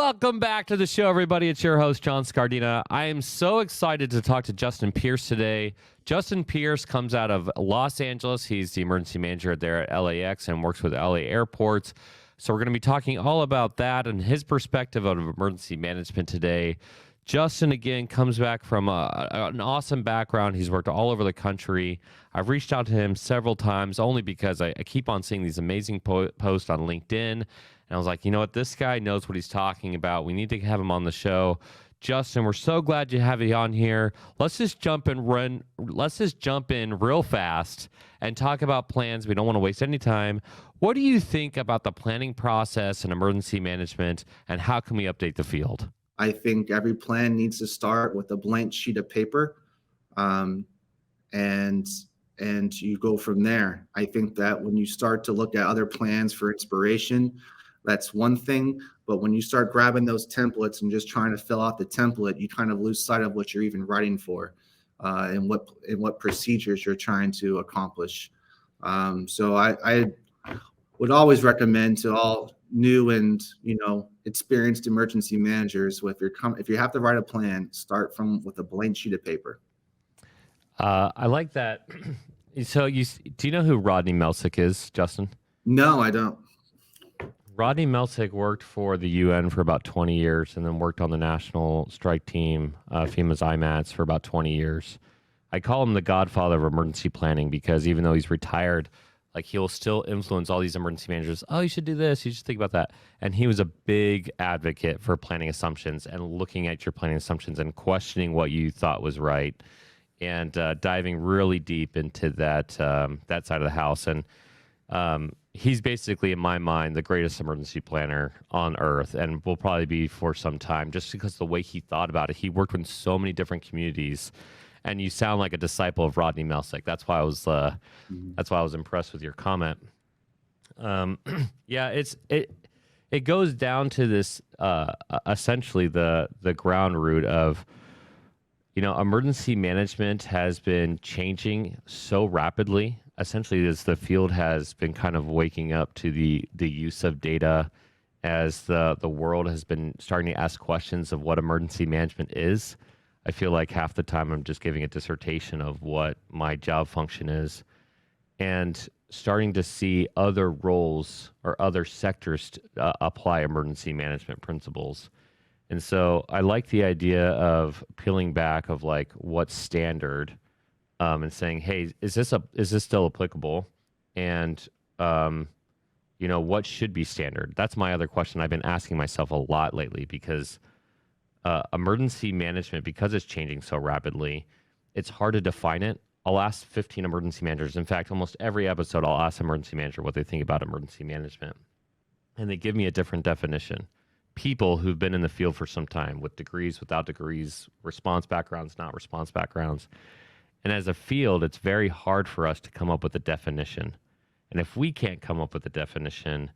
Welcome back to the show, everybody. It's your host, John Scardina. I am so excited to talk to Justin Pierce today. Justin Pierce comes out of Los Angeles. He's the emergency manager there at LAX and works with LA airports. So we're going to be talking all about that and his perspective of emergency management today. Justin, again, comes back from an awesome background. He's worked all over the country. I've reached out to him several times only because I keep on seeing these amazing posts on LinkedIn. And I was like, you know what? This guy knows what he's talking about. We need to have him on the show. Justin, we're so glad to have you on here. Let's just jump in real fast and talk about plans. We don't want to waste any time. What do you think about the planning process and emergency management, and how can we update the field? I think every plan needs to start with a blank sheet of paper, and you go from there. I think that when you start to look at other plans for inspiration, that's one thing. But when you start grabbing those templates and just trying to fill out the template, you kind of lose sight of what you're even writing for, and what procedures you're trying to accomplish. So I would always recommend to all new and experienced emergency managers, if you have to write a plan, start with a blank sheet of paper. I like that. So do you know who Rodney Melsick is, Justin? No, I don't. Rodney Melsick worked for the UN for about 20 years and then worked on the national strike team, FEMA's IMATS, for about 20 years. I call him the godfather of emergency planning because even though he's retired, like, he'll still influence all these emergency managers. Oh, you should do this. You should think about that. And he was a big advocate for planning assumptions and looking at your planning assumptions and questioning what you thought was right, and diving really deep into that side of the house. And he's basically, in my mind, the greatest emergency planner on earth, and will probably be for some time, just because the way he thought about it. He worked with so many different communities. And you sound like a disciple of Rodney Melsick. That's why I was impressed with your comment. Yeah, it goes down to this essentially the ground root of, emergency management has been changing so rapidly. Essentially, as the field has been kind of waking up to the use of data, as the world has been starting to ask questions of what emergency management is. I feel like half the time I'm just giving a dissertation of what my job function is, and starting to see other roles or other sectors apply emergency management principles. And so I like the idea of peeling back of like what's standard, and saying, hey, is this still applicable? And what should be standard? That's my other question I've been asking myself a lot lately, because emergency management, because it's changing so rapidly, it's hard to define it. I'll ask 15 emergency managers. In fact, almost every episode, I'll ask an emergency manager what they think about emergency management. And they give me a different definition. People who've been in the field for some time, with degrees, without degrees, response backgrounds, not response backgrounds. And as a field, it's very hard for us to come up with a definition. And if we can't come up with a definition,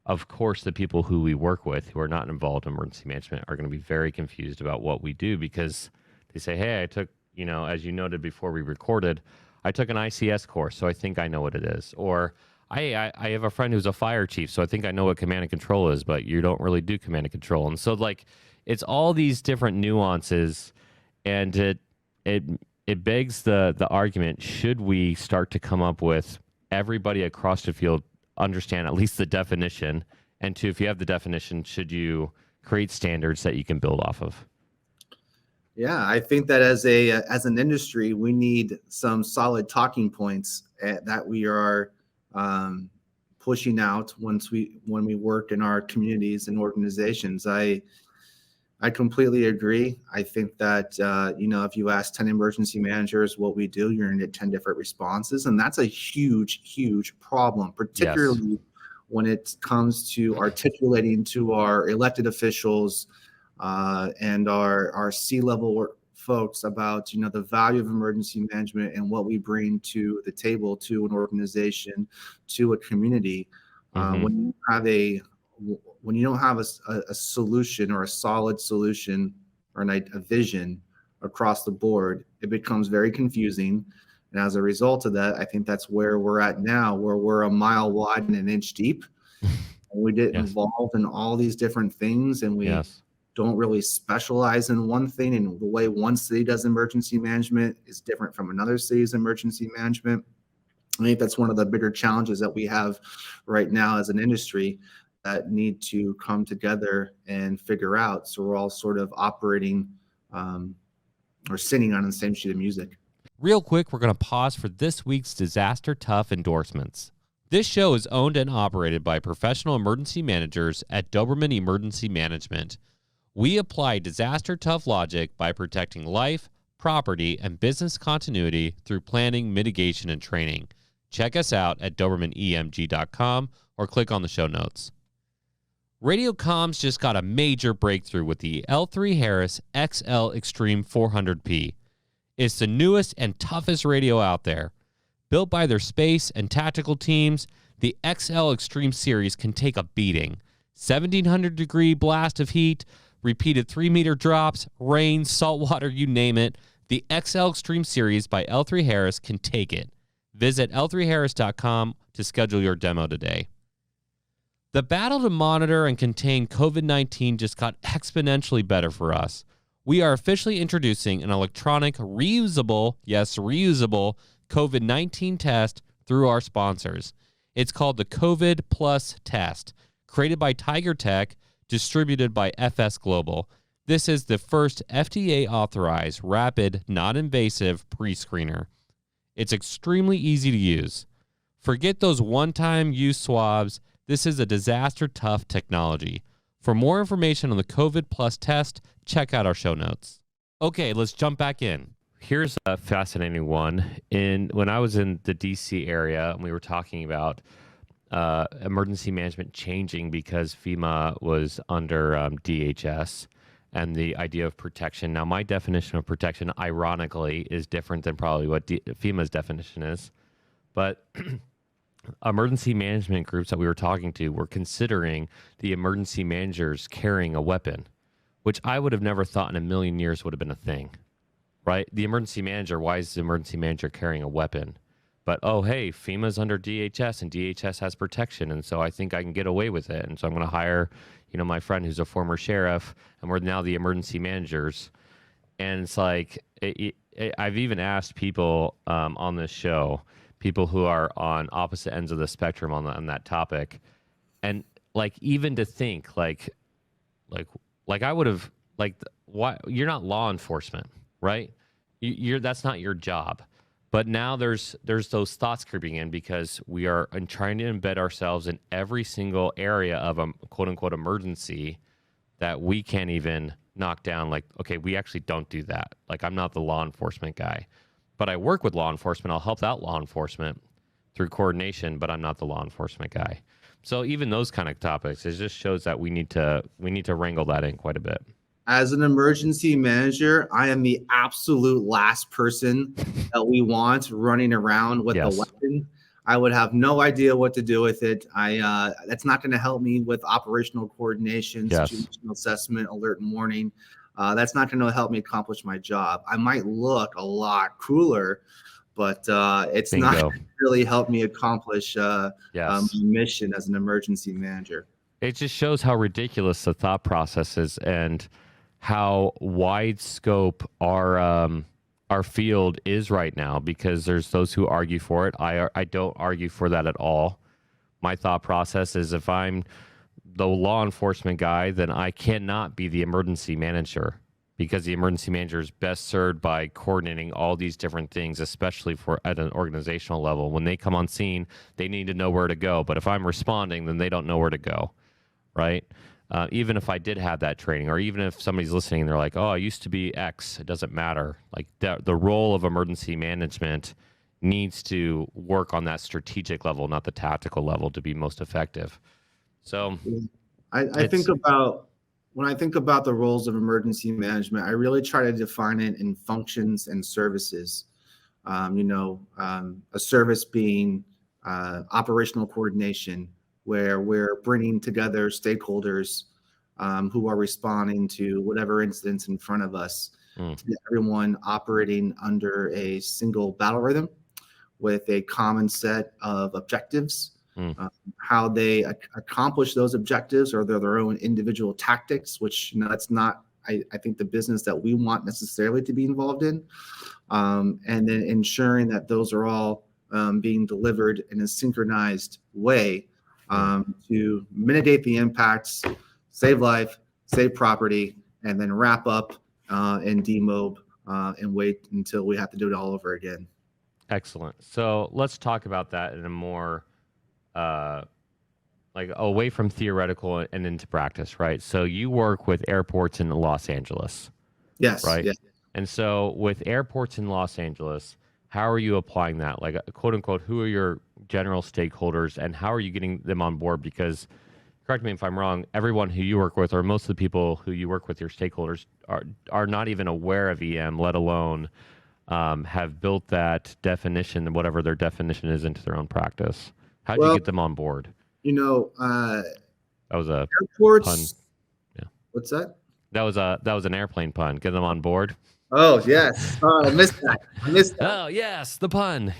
of course, the people who we work with who are not involved in emergency management are going to be very confused about what we do, because they say, hey, I took, as you noted before we recorded, I took an ICS course, so I think I know what it is. Or I have a friend who's a fire chief, so I think I know what command and control is, but you don't really do command and control. And so, like, it's all these different nuances, and it begs the argument, should we start to come up with everybody across the field understand at least the definition, and two, if you have the definition, should you create standards that you can build off of? Yeah, I think that as an industry, we need some solid talking points that we are pushing out when we work in our communities and organizations. I completely agree. I think that if you ask 10 emergency managers what we do, you're going to get 10 different responses, and that's a huge problem, particularly when it comes to articulating to our elected officials and our C-level folks about the value of emergency management and what we bring to the table, to an organization, to a community. When you don't have a solution, or a solid solution, or a vision across the board, it becomes very confusing. And as a result of that, I think that's where we're at now, where we're a mile wide and an inch deep. We get Yes. involved in all these different things, and we Yes. don't really specialize in one thing. And the way one city does emergency management is different from another city's emergency management. I think that's one of the bigger challenges that we have right now as an industry that need to come together and figure out. So we're all sort of operating or singing on the same sheet of music. Real quick, we're going to pause for this week's Disaster Tough endorsements. This show is owned and operated by professional emergency managers at Doberman Emergency Management. We apply disaster tough logic by protecting life, property, and business continuity through planning, mitigation, and training. Check us out at DobermanEMG.com or click on the show notes. Radio comms just got a major breakthrough with the L3 Harris XL Extreme 400P. It's the newest and toughest radio out there. Built by their space and tactical teams, the XL Extreme series can take a beating. 1,700-degree blast of heat, repeated 3-meter drops, rain, salt water, you name it. The XL Extreme series by L3 Harris can take it. Visit L3Harris.com to schedule your demo today. The battle to monitor and contain COVID-19 just got exponentially better for us. We are officially introducing an electronic, reusable, yes, reusable COVID-19 test through our sponsors. It's called the COVID Plus Test, created by Tiger Tech, distributed by FS Global. This is the first FDA-authorized, rapid, non-invasive pre-screener. It's extremely easy to use. Forget those one-time use swabs. This is a disaster-tough technology. For more information on the COVID Plus test, check out our show notes. Okay, let's jump back in. Here's a fascinating one. When I was in the DC area, and we were talking about emergency management changing because FEMA was under DHS and the idea of protection. Now, my definition of protection, ironically, is different than probably what FEMA's definition is. But emergency management groups that we were talking to were considering the emergency managers carrying a weapon, which I would have never thought in a million years would have been a thing, right? The emergency manager, why is the emergency manager carrying a weapon? But, oh, hey, FEMA's under DHS and DHS has protection, and so I think I can get away with it. And so I'm going to hire, my friend who's a former sheriff, and we're now the emergency managers. And it's like, I've even asked people on this show, people who are on opposite ends of the spectrum on that topic, and like even to think like I would have why you're not law enforcement, right? You're that's not your job. But now there's those thoughts creeping in because we are trying to embed ourselves in every single area of a quote unquote emergency that we can't even knock down. Like, okay, we actually don't do that. Like, I'm not the law enforcement guy, but I work with law enforcement. I'll help out law enforcement through coordination, but I'm not the law enforcement guy. So even those kind of topics, it just shows that we need to wrangle that in quite a bit. As an emergency manager, I am the absolute last person that we want running around with a weapon. I would have no idea what to do with it. That's not going to help me with operational coordination, situational assessment, alert and warning. That's not going to help me accomplish my job. I might look a lot cooler, but it's not going to really help me accomplish my mission as an emergency manager. It just shows how ridiculous the thought process is and how wide scope our field is right now, because there's those who argue for it. I don't argue for that at all. My thought process is if I'm the law enforcement guy, then I cannot be the emergency manager, because the emergency manager is best served by coordinating all these different things, especially at an organizational level. When they come on scene, they need to know where to go. But if I'm responding, then they don't know where to go, right? Even if I did have that training, or even if somebody's listening and they're like, oh, I used to be X, it doesn't matter. Like the role of emergency management needs to work on that strategic level, not the tactical level, to be most effective. So I think about, when I think about the roles of emergency management, I really try to define it in functions and services. A service being operational coordination, where we're bringing together stakeholders who are responding to whatever incidents in front of us, to get everyone operating under a single battle rhythm with a common set of objectives, Mm. how they accomplish those objectives, or their own individual tactics, which that's not, I think, the business that we want necessarily to be involved in. And then ensuring that those are all being delivered in a synchronized way to mitigate the impacts, save life, save property, and then wrap up and demob and wait until we have to do it all over again. Excellent. So let's talk about that in a more like away from theoretical and into practice, right? So you work with airports in Los Angeles. Yes. Right. Yes. And so with airports in Los Angeles, how are you applying that? Like, quote unquote, who are your general stakeholders and how are you getting them on board? Because, correct me if I'm wrong, everyone who you work with, or most of the people who you work with, your stakeholders, are not even aware of EM, let alone have built that definition, whatever their definition is, into their own practice. How do you get them on board? That was a airports, pun. Yeah. What's that? That was an airplane pun. Get them on board. Oh, yes. I missed that. Oh, yes, the pun.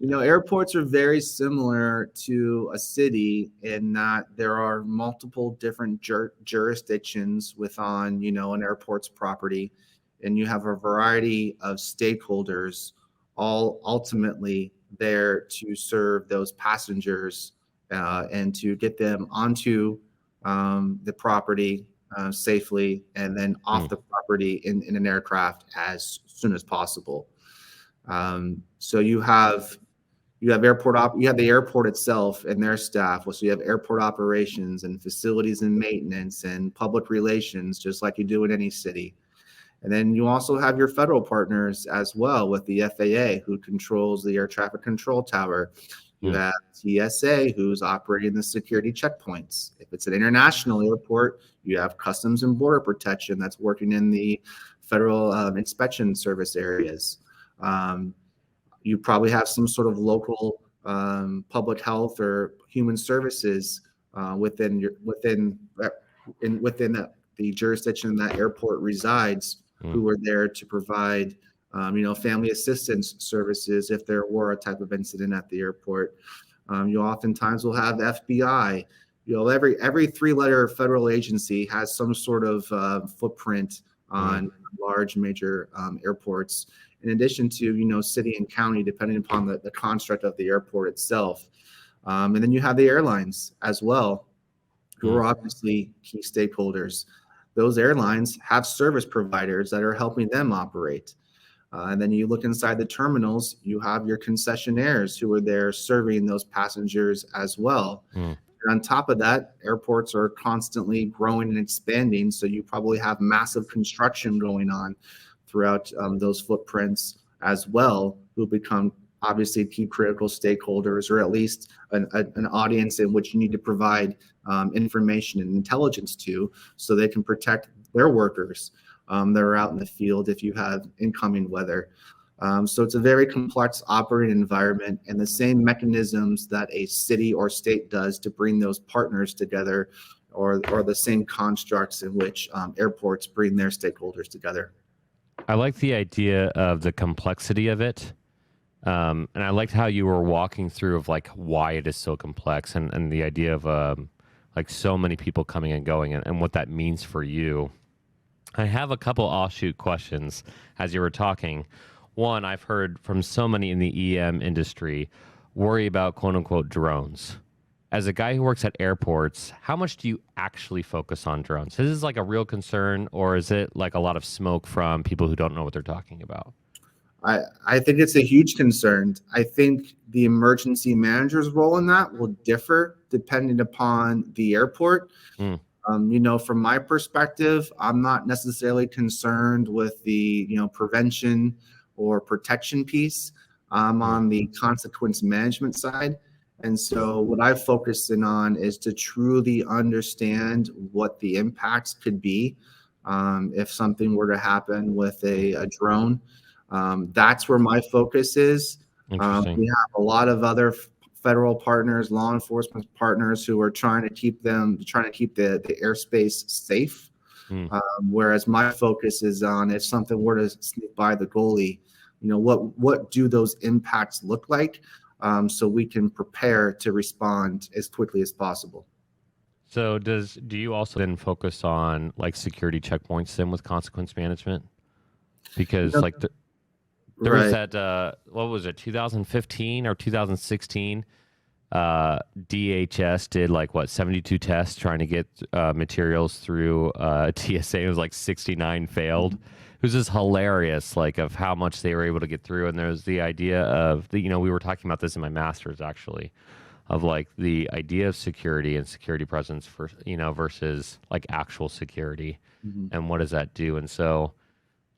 Airports are very similar to a city in that there are multiple different jurisdictions within, an airport's property, and you have a variety of stakeholders, all ultimately there to serve those passengers and to get them onto the property safely, and then off the property in an aircraft as soon as possible. So you have the airport itself and their staff. So you have airport operations and facilities and maintenance and public relations, just like you do in any city. And then you also have your federal partners as well, with the FAA, who controls the air traffic control tower. You have TSA, who's operating the security checkpoints. If it's an international airport, you have Customs and Border Protection that's working in the federal inspection service areas. You probably have some sort of local public health or human services within the jurisdiction that airport resides, who are there to provide family assistance services if there were a type of incident at the airport. You oftentimes will have FBI. Every three-letter federal agency has some sort of footprint on large major airports, in addition to city and county, depending upon the construct of the airport itself. And then you have the airlines as well, who are obviously key stakeholders. Those airlines have service providers that are helping them operate. And then you look inside the terminals, you have your concessionaires who are there serving those passengers as well. And on top of that, airports are constantly growing and expanding. So you probably have massive construction going on throughout those footprints as well, who become obviously key critical stakeholders, or at least an audience in which you need to provide information and intelligence to, so they can protect their workers that are out in the field if you have incoming weather. So it's a very complex operating environment, and the same mechanisms that a city or state does to bring those partners together, or the same constructs in which airports bring their stakeholders together. I like the idea of the complexity of it. And I liked how you were walking through of like why it is so complex, and the idea of like so many people coming and going, and what that means for you. I have a couple offshoot questions as you were talking. One, I've heard from so many in the EM industry worry about quote unquote drones. As a guy who works at airports, how much do you actually focus on drones? Is this like a real concern, or is it like a lot of smoke from people who don't know what they're talking about? I think it's a huge concern. I think the emergency manager's role in that will differ depending upon the airport. From my perspective, I'm not necessarily concerned with the prevention or protection piece. I'm on the consequence management side. And so what I've focused in on is to truly understand what the impacts could be if something were to happen with a drone. That's where my focus is. We have a lot of other federal partners, law enforcement partners, who are trying to keep the airspace safe. Whereas my focus is on, if something were to sneak by the goalie, what do those impacts look like? so we can prepare to respond as quickly as possible. So do you also then focus on like security checkpoints then with consequence management? Because like there was Right. that what was it, 2015 or 2016? DHS did like what 72 tests trying to get materials through TSA. It was like 69 failed. It was just hilarious, like of how much they were able to get through. And there's the idea of the, we were talking about this in my master's actually, of like the idea of security and security presence for versus like actual security, and what does that do? And so,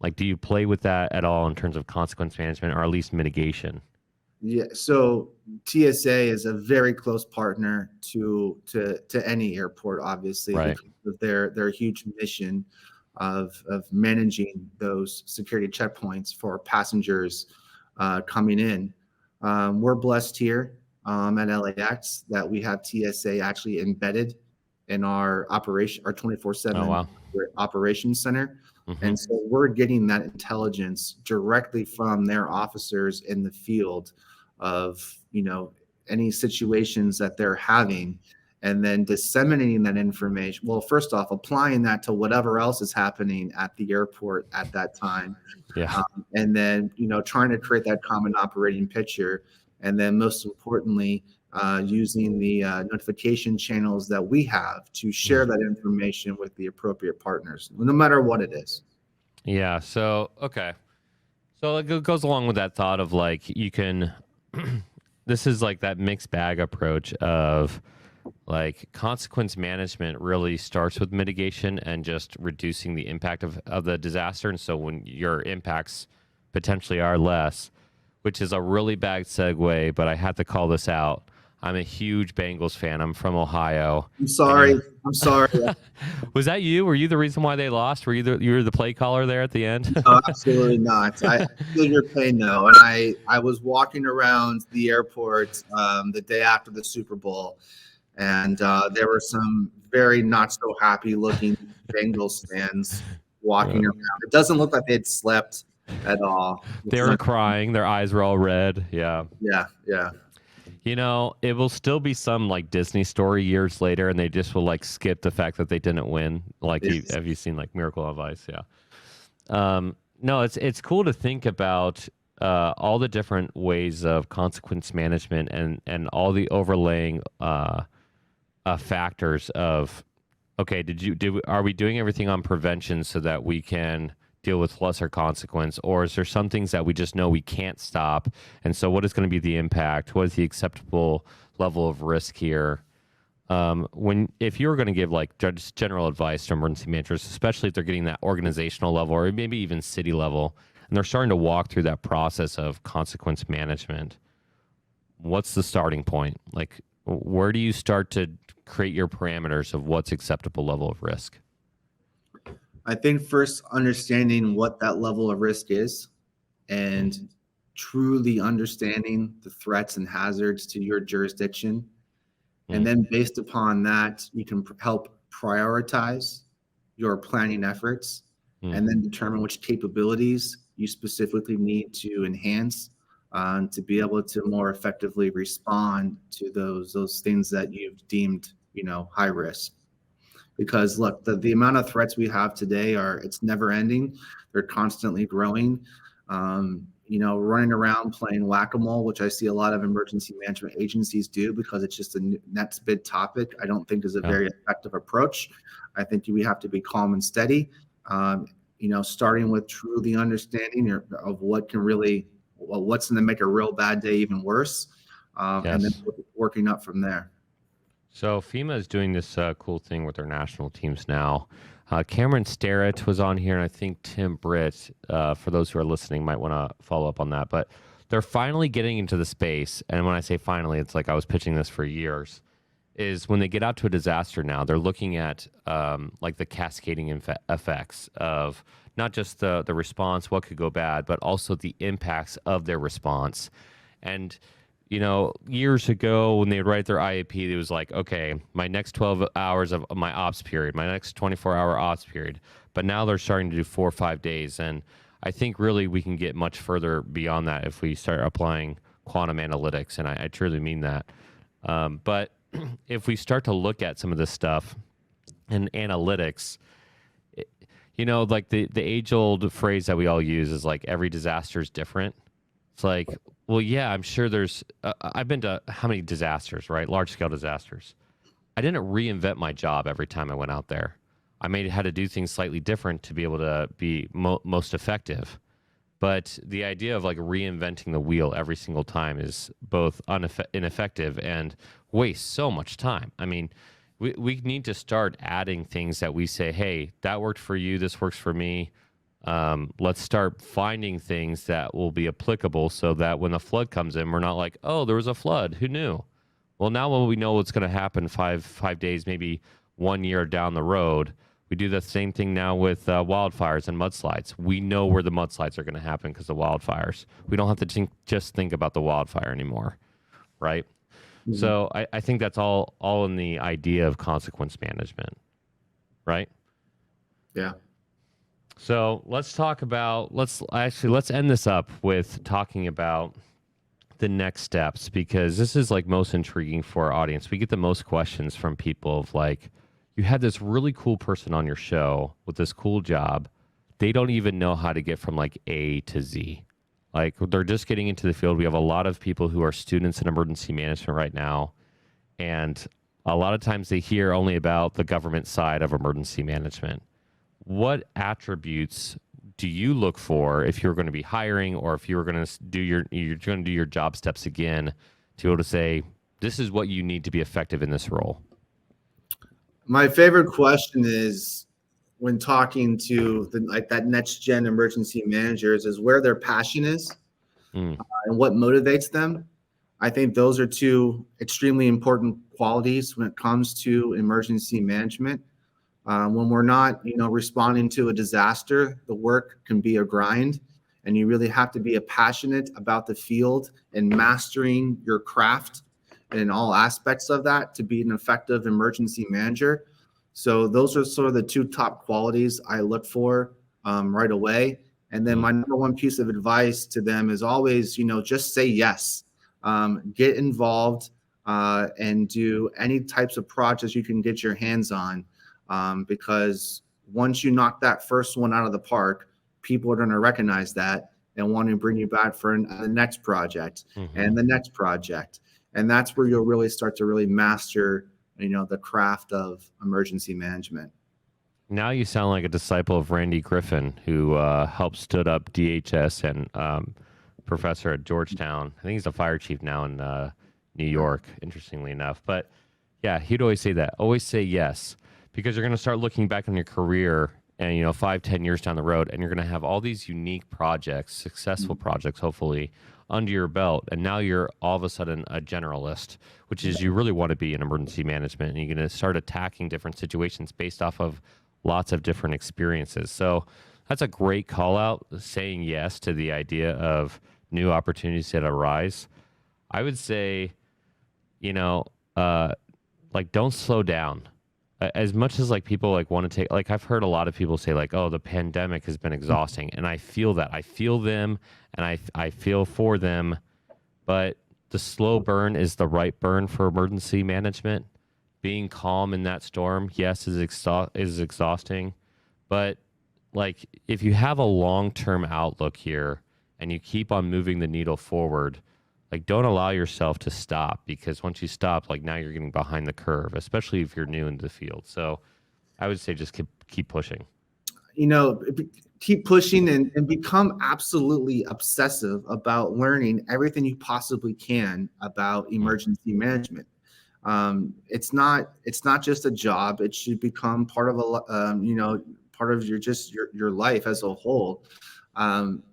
like, do you play with that at all in terms of consequence management or at least mitigation? Yeah, so TSA is a very close partner to any airport, obviously, Right. because of their huge mission of managing those security checkpoints for passengers coming in. We're blessed here at LAX that we have TSA actually embedded in our 24/7 Oh wow. operations center. Mm-hmm. And so we're getting that intelligence directly from their officers in the field of, any situations that they're having, and then disseminating that information. Well, first off, applying that to whatever else is happening at the airport at that time. Yeah. And then, trying to create that common operating picture. And then most importantly, using the notification channels that we have to share that information with the appropriate partners, no matter what it is. Yeah. So, okay. So it goes along with that thought of like, you can, this is like that mixed bag approach of like consequence management really starts with mitigation and just reducing the impact of the disaster. And so when your impacts potentially are less, which is a really bad segue, but I had to call this out. I'm a huge Bengals fan. I'm from Ohio. I'm sorry. Was that you? Were you the reason why they lost? Were you were the play caller there at the end? No, absolutely not. I feel your pain though. And I was walking around the airport the day after the Super Bowl, and there were some very not so happy looking Bengals fans walking around. It doesn't look like they'd slept at all. They were crying. Their eyes were all red. Yeah. Yeah. It will still be some like Disney story years later, and they just will like skip the fact that they didn't win. Like, have you seen like Miracle on Ice? Yeah. No, it's cool to think about all the different ways of consequence management and all the overlaying factors of, okay, are we doing everything on prevention so that we can deal with lesser consequence, or is there some things that we just know we can't stop? And so what is going to be the impact? What is the acceptable level of risk here? If you were going to give like just general advice to emergency managers, especially if they're getting that organizational level or maybe even city level, and they're starting to walk through that process of consequence management, what's the starting point? Like, where do you start to create your parameters of what's acceptable level of risk? I think first understanding what that level of risk is and truly understanding the threats and hazards to your jurisdiction. And then based upon that, you can help prioritize your planning efforts and then determine which capabilities you specifically need to enhance to be able to more effectively respond to those things that you've deemed, high risk. Because look, the amount of threats we have today it's never ending. They're constantly growing. Running around playing whack-a-mole, which I see a lot of emergency management agencies do because it's just a next big topic, I don't think is a very effective approach. I think we have to be calm and steady, starting with truly understanding of what's going to make a real bad day even worse, and then working up from there. So FEMA is doing this cool thing with their national teams now. Cameron Starrett was on here, and I think Tim Britt, for those who are listening, might want to follow up on that. But they're finally getting into the space, and when I say finally, it's like I was pitching this for years, is when they get out to a disaster now, they're looking at like the cascading effects of not just the response, what could go bad, but also the impacts of their response. And years ago when they would write their IAP, it was like, okay, my next 12 hours of my ops period, my next 24-hour ops period. But now they're starting to do 4 or 5 days. And I think really we can get much further beyond that if we start applying quantum analytics, and I truly mean that. But if we start to look at some of this stuff in analytics, like the age old phrase that we all use is like every disaster is different. It's like, well, yeah, I'm sure there's. I've been to how many disasters, right? Large scale disasters. I didn't reinvent my job every time I went out there. I had to do things slightly different to be able to be most effective. But the idea of like reinventing the wheel every single time is both ineffective and wastes so much time. I mean, we need to start adding things that we say, hey, that worked for you, this works for me. Let's start finding things that will be applicable so that when the flood comes in, we're not like, oh, there was a flood. Who knew? Well, now when we know what's going to happen five days, maybe 1 year down the road, we do the same thing now with wildfires and mudslides. We know where the mudslides are going to happen because of wildfires. We don't have to just think about the wildfire anymore, right? Mm-hmm. So I think that's all in the idea of consequence management, right? Yeah. So let's end this up with talking about the next steps, because this is like most intriguing for our audience. We get the most questions from people of like, you had this really cool person on your show with this cool job. They don't even know how to get from like A to Z. Like they're just getting into the field. We have a lot of people who are students in emergency management right now. And a lot of times they hear only about the government side of emergency management. What attributes do you look for if you're going to be hiring, or if you're going to do your job steps again to be able to say, this is what you need to be effective in this role? My favorite question is when talking to that next gen emergency managers is where their passion is and what motivates them. I think those are two extremely important qualities when it comes to emergency management. When we're not, responding to a disaster, the work can be a grind, and you really have to be passionate about the field and mastering your craft in all aspects of that to be an effective emergency manager. So those are sort of the two top qualities I look for right away. And then my number one piece of advice to them is always, just say yes. Get involved and do any types of projects you can get your hands on. Because once you knock that first one out of the park, people are going to recognize that and want to bring you back for the next project and the next project. And that's where you'll really start to really master, the craft of emergency management. Now you sound like a disciple of Randy Griffin, who helped stood up DHS and professor at Georgetown. I think he's a fire chief now in New York, interestingly enough. But yeah, he'd always say that. Always say yes. Because you're going to start looking back on your career and, 5-10 years down the road, and you're going to have all these unique projects, successful projects, hopefully, under your belt. And now you're all of a sudden a generalist, which is you really want to be in emergency management. And you're going to start attacking different situations based off of lots of different experiences. So that's a great call out, saying yes to the idea of new opportunities that arise. I would say, don't slow down. As much as like people like want to take, like I've heard a lot of people say like, oh, the pandemic has been exhausting. And I feel that. I feel them and I feel for them. But the slow burn is the right burn for emergency management. Being calm in that storm, yes, is exhausting. But like if you have a long-term outlook here and you keep on moving the needle forward, like don't allow yourself to stop, because once you stop, like now you're getting behind the curve, especially if you're new into the field. So I would say just keep pushing. Keep pushing and become absolutely obsessive about learning everything you possibly can about emergency management. It's not just a job. It should become part of part of your life as a whole.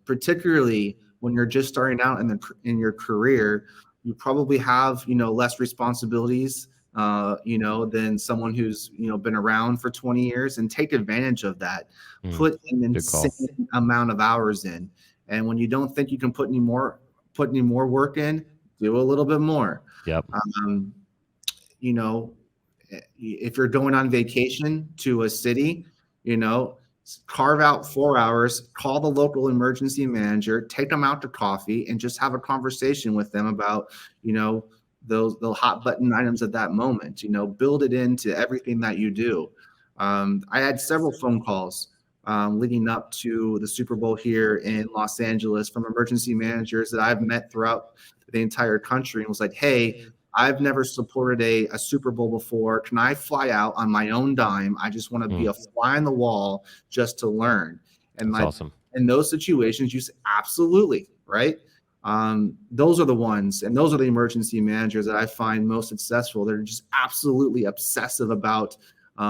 Particularly when you're just starting out in your career, you probably have, less responsibilities, than someone who's, been around for 20 years, and take advantage of that. Put an insane amount of hours in. And when you don't think you can put any more work in, do a little bit more. Yep. If you're going on vacation to a city, carve out 4 hours, call the local emergency manager, take them out to coffee, and just have a conversation with them about, those the hot button items at that moment. Build it into everything that you do. I had several phone calls leading up to the Super Bowl here in Los Angeles from emergency managers that I've met throughout the entire country, and was like, hey, I've never supported a Super Bowl before. Can I fly out on my own dime? I just want to be a fly on the wall just to learn. And That's awesome. In those situations, you say, absolutely, right? Those are the ones, and those are the emergency managers that I find most successful. They're just absolutely obsessive about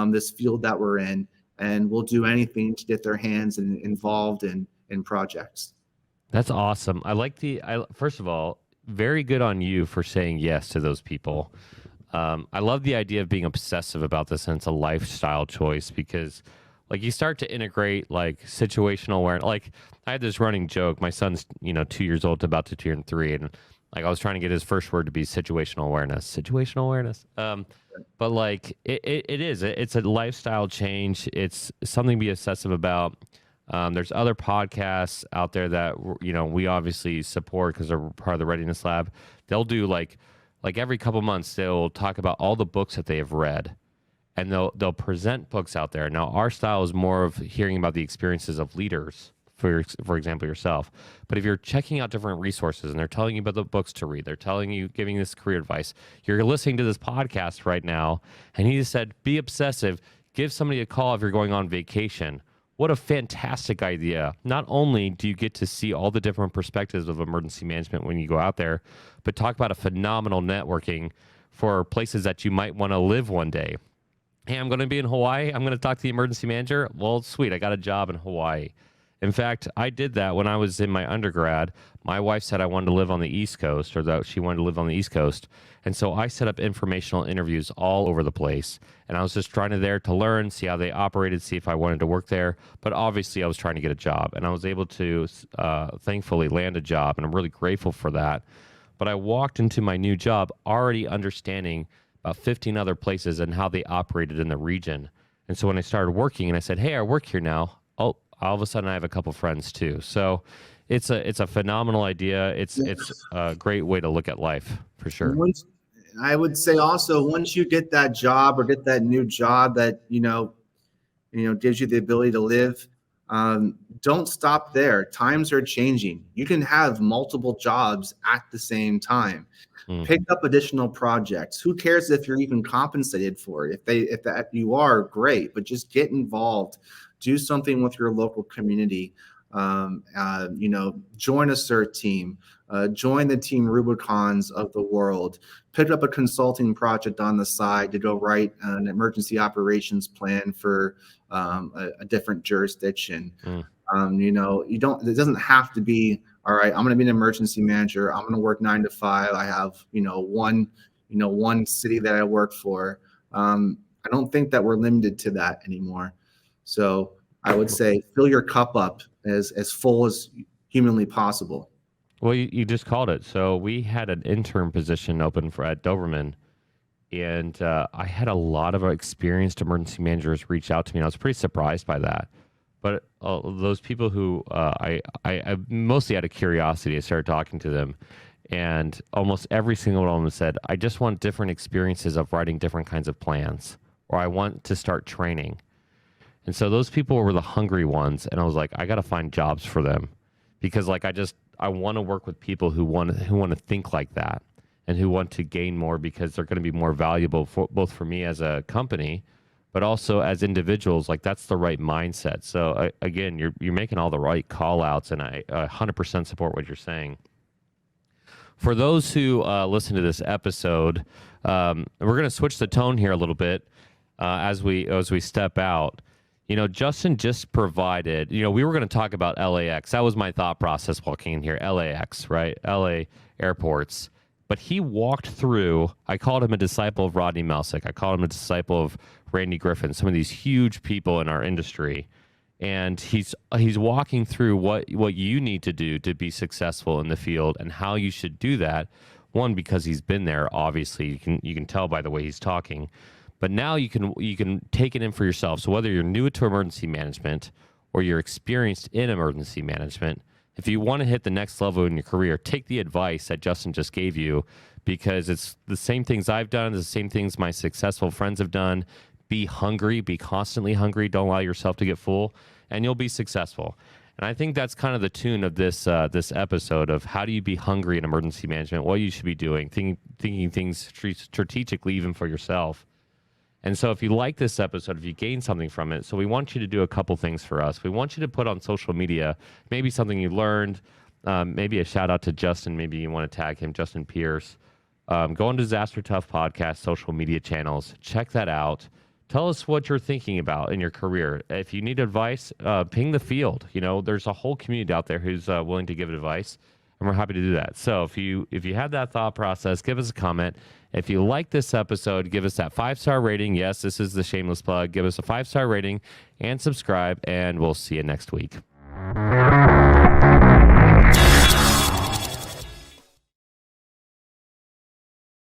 this field that we're in, and will do anything to get their hands involved in projects. That's awesome. First of all, very good on you for saying yes to those people. I love the idea of being obsessive about this, and it's a lifestyle choice, because like you start to integrate like situational awareness. Like I had this running joke. My son's 2 years old, about to turn 3, and like I was trying to get his first word to be situational awareness. But like it's a lifestyle change. It's something to be obsessive about. There's other podcasts out there that we obviously support because they're part of the Readiness Lab. They'll do like every couple months they'll talk about all the books that they have read, and they'll present books out there. Now our style is more of hearing about the experiences of leaders, for example yourself. But if you're checking out different resources and they're telling you about the books to read, they're telling you, giving this career advice, you're listening to this podcast right now, and he just said, be obsessive, give somebody a call if you're going on vacation. What a fantastic idea. Not only do you get to see all the different perspectives of emergency management when you go out there, but talk about a phenomenal networking for places that you might want to live one day. Hey, I'm going to be in Hawaii. I'm going to talk to the emergency manager. Well, sweet. I got a job in Hawaii. In fact, I did that when I was in my undergrad. My wife said I wanted to live on the East Coast, or that she wanted to live on the East Coast. And so I set up informational interviews all over the place. And I was just trying to learn, see how they operated, see if I wanted to work there. But obviously I was trying to get a job, and I was able to thankfully land a job. And I'm really grateful for that. But I walked into my new job already understanding about 15 other places and how they operated in the region. And so when I started working and I said, hey, I work here now, oh, all of a sudden I have a couple friends too. So it's a phenomenal idea. It's a great way to look at life, for sure. I would say also, once you get that job or get that new job that gives you the ability to live, don't stop there. Times are changing. You can have multiple jobs at the same time. Pick up additional projects. Who cares if you're even compensated for it? If that you are, great, but just get involved. Do something with your local community. Join a CERT team. Join the Team Rubicons of the world. Pick up a consulting project on the side to go write an emergency operations plan for a different jurisdiction. It doesn't have to be, all right, I'm going to be an emergency manager. I'm going to work 9 to 5. I have, one city that I work for. I don't think that we're limited to that anymore. So I would say fill your cup up as full as humanly possible. Well, you just called it. So we had an intern position open at Doberman, and I had a lot of experienced emergency managers reach out to me, and I was pretty surprised by that. But those people who I mostly out of curiosity, I started talking to them, and almost every single one of them said, I just want different experiences of writing different kinds of plans, or I want to start training. And so those people were the hungry ones, and I was like, I got to find jobs for them, because like I want to work with people who want to think like that, and who want to gain more, because they're going to be more valuable both for me as a company, but also as individuals. Like that's the right mindset. So again, you're making all the right call outs, and I 100% support what you're saying. For those who listen to this episode, we're going to switch the tone here a little bit as we step out. Justin just provided, we were going to talk about LAX. That was my thought process walking in here. LAX, right? LA airports. But he walked through, I called him a disciple of Rodney Melsick. I called him a disciple of Randy Griffin, some of these huge people in our industry. And he's walking through what you need to do to be successful in the field, and how you should do that. One, because he's been there, obviously. You can tell by the way he's talking. But now you can take it in for yourself. So whether you're new to emergency management or you're experienced in emergency management, if you want to hit the next level in your career, take the advice that Justin just gave you, because it's the same things I've done, the same things my successful friends have done. Be hungry, be constantly hungry. Don't allow yourself to get full, and you'll be successful. And I think that's kind of the tune of this this episode of how do you be hungry in emergency management, what you should be doing, thinking things strategically even for yourself. And so if you like this episode, if you gain something from it, so we want you to do a couple things for us. We want you to put on social media, maybe something you learned, maybe a shout out to Justin, maybe you want to tag him, Justin Pierce. Go on Disaster Tough Podcast social media channels. Check that out. Tell us what you're thinking about in your career. If you need advice, ping the field. You know, there's a whole community out there who's willing to give advice, and we're happy to do that. So if you have that thought process, give us a comment. If you like this episode, give us that 5-star rating. Yes, this is the shameless plug. Give us a 5-star rating and subscribe, and we'll see you next week.